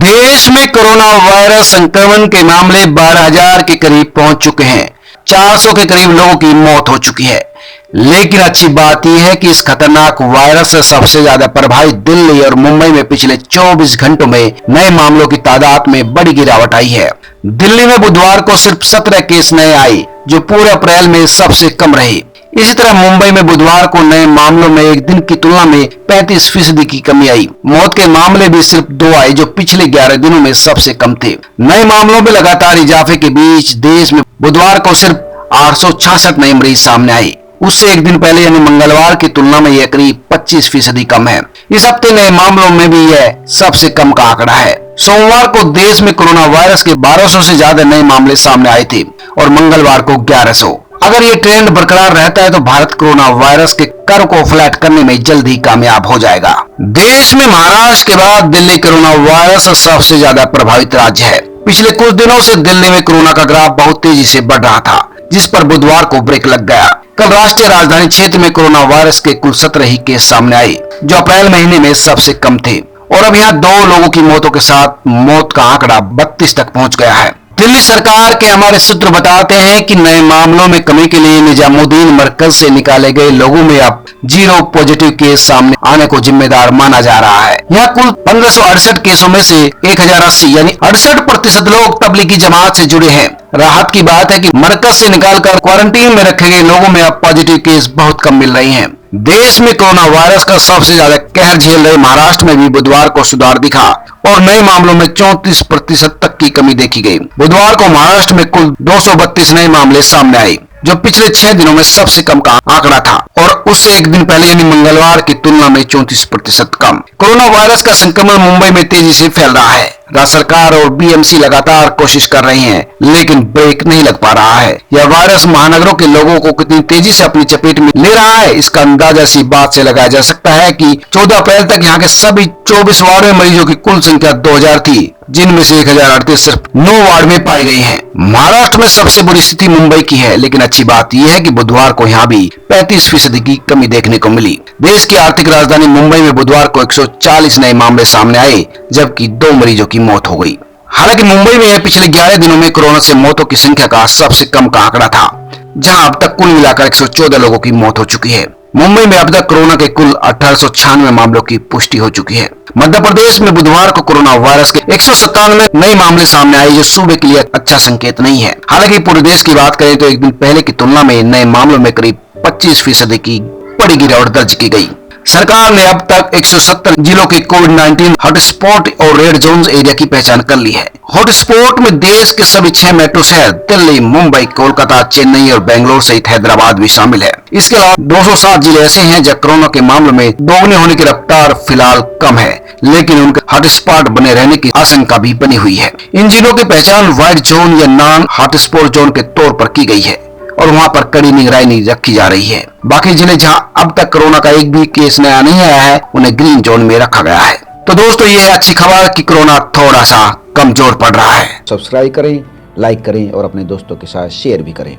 देश में corona virus संक्रमण के मामले 12,000 के करीब पहुंच चुके हैं। 400 के करीब लोगों की मौत हो चुकी है। लेकिन अच्छी बात यह है कि इस खतरनाक वायरस से सबसे ज्यादा प्रभावित दिल्ली और मुंबई में पिछले 24 घंटों में नए मामलों की तादाद में बड़ी गिरावट आई है। दिल्ली में बुधवार को सिर्फ 17 केस नए आए, जो पूरे अप्रैल में सबसे कम रहे। इसी तरह मुंबई में बुधवार को नए मामलों में एक दिन की तुलना में 35% की कमी आई। मौत के मामले भी सिर्फ 2 आए, जो पिछले 11 दिनों में सबसे कम थे। नए मामलों में लगातार इजाफे के बीच देश में बुधवार को सिर्फ 866 नए मरीज सामने आए। उससे एक दिन पहले यानी मंगलवार की तुलना में यह करीब 25% कम है। इस हफ्ते नए मामलों में भी यह सबसे कम का आंकड़ा है। सोमवार को देश में कोरोना वायरस के 1200 से ज्यादा नए मामले सामने आए थे और मंगलवार को 1100। अगर ये ट्रेंड बरकरार रहता है तो भारत कोरोना वायरस के कर्व को फ्लैट करने में जल्द ही कामयाब हो जाएगा। देश में महाराष्ट्र के बाद दिल्ली कोरोना वायरस से सबसे ज्यादा प्रभावित राज्य है। पिछले कुछ दिनों से दिल्ली में कोरोना का ग्राफ बहुत तेजी से बढ़ रहा था, जिस पर बुधवार को ब्रेक लग गया। कल राष्ट्रीय राजधानी क्षेत्र में कोरोना वायरस के कुल 17 ही केस सामने आए, जो अप्रैल महीने में सबसे कम थे। और अब यहाँ 2 लोगों की मौतों के साथ मौत का आंकड़ा 32 तक पहुंच गया है। दिल्ली सरकार के हमारे सूत्र बताते हैं कि नए मामलों में कमी के लिए निजामुद्दीन मरकज से निकाले गए लोगों में अब 0 पॉजिटिव केस सामने आने को जिम्मेदार माना जा रहा है। यहाँ कुल 1568 केसों में से 1080 यानी 68% लोग तबलीगी जमात से जुड़े हैं। राहत की बात है कि मरकज से निकालकर क्वारंटीन में रखे गए लोगों में अब पॉजिटिव केस बहुत कम मिल रही हैं। देश में कोरोना वायरस का सबसे ज्यादा कहर झेल रहे महाराष्ट्र में भी बुधवार को सुधार दिखा और नए मामलों में 34% तक की कमी देखी गई। बुधवार को महाराष्ट्र में कुल 232 नए मामले सामने आए, जो पिछले 6 दिनों में सबसे कम का आंकड़ा था और उससे एक दिन पहले यानी मंगलवार की तुलना में 34% कम। कोरोना वायरस का संक्रमण मुंबई में तेजी से फैल रहा है। राज्य सरकार और बीएमसी लगातार कोशिश कर रही हैं, लेकिन ब्रेक नहीं लग पा रहा है। यह वायरस महानगरों के लोगों को कितनी तेजी से अपनी चपेट में ले रहा है, इसका अंदाजा इसी बात से लगाया जा सकता है कि 14 अप्रैल तक यहाँ के सभी 24 वार्ड में मरीजों की कुल संख्या 2000 थी, जिनमें से 1038 सिर्फ 9 वार्ड में पाई गई हैं। महाराष्ट्र में सबसे बुरी स्थिति मुंबई की है, लेकिन अच्छी बात यह है कि बुधवार को यहाँ भी 35% की कमी देखने को मिली। देश की आर्थिक राजधानी मुंबई में बुधवार को 140 नए मामले सामने आए, जबकि 2 मरीजों की मौत हो गई। हालांकि मुंबई में पिछले 11 दिनों में कोरोना से मौतों की संख्या का सबसे कम का आंकड़ा था, जहां अब तक कुल मिलाकर 114 लोगों की मौत हो चुकी है। मुंबई में अब तक कोरोना के कुल 1896 मामलों की पुष्टि हो चुकी है। मध्य प्रदेश में बुधवार को कोरोना वायरस के 197 नए मामले सामने आए, जो सूबे के लिए अच्छा संकेत नहीं है। हालांकि पूरे देश की बात करें तो एक दिन पहले की तुलना में नए मामलों में करीब 25% की बड़ी गिरावट दर्ज की गई। सरकार ने अब तक 170 जिलों के कोविड-19 हॉटस्पॉट और रेड जोन एरिया की पहचान कर ली है। हॉटस्पॉट में देश के सभी 6 मेट्रो शहर दिल्ली, मुंबई, कोलकाता, चेन्नई और बेंगलोर सहित हैदराबाद भी शामिल है। इसके अलावा 207 जिले ऐसे हैं जहाँ कोरोना के मामलों में दोगुने होने की रफ्तार फिलहाल कम है, लेकिन उनके हॉटस्पॉट बने रहने की आशंका भी बनी हुई है। इन जिलों की पहचान व्हाइट जोन या नॉन हॉटस्पॉट जोन के तौर पर की गई है और वहां पर कड़ी निगरानी रखी जा रही है। बाकी जिले जहां अब तक कोरोना का एक भी केस नया नहीं आया है, उन्हें ग्रीन जोन में रखा गया है। तो दोस्तों, ये है अच्छी खबर कि कोरोना थोड़ा सा कमजोर पड़ रहा है। सब्सक्राइब करें, लाइक करें और अपने दोस्तों के साथ शेयर भी करें।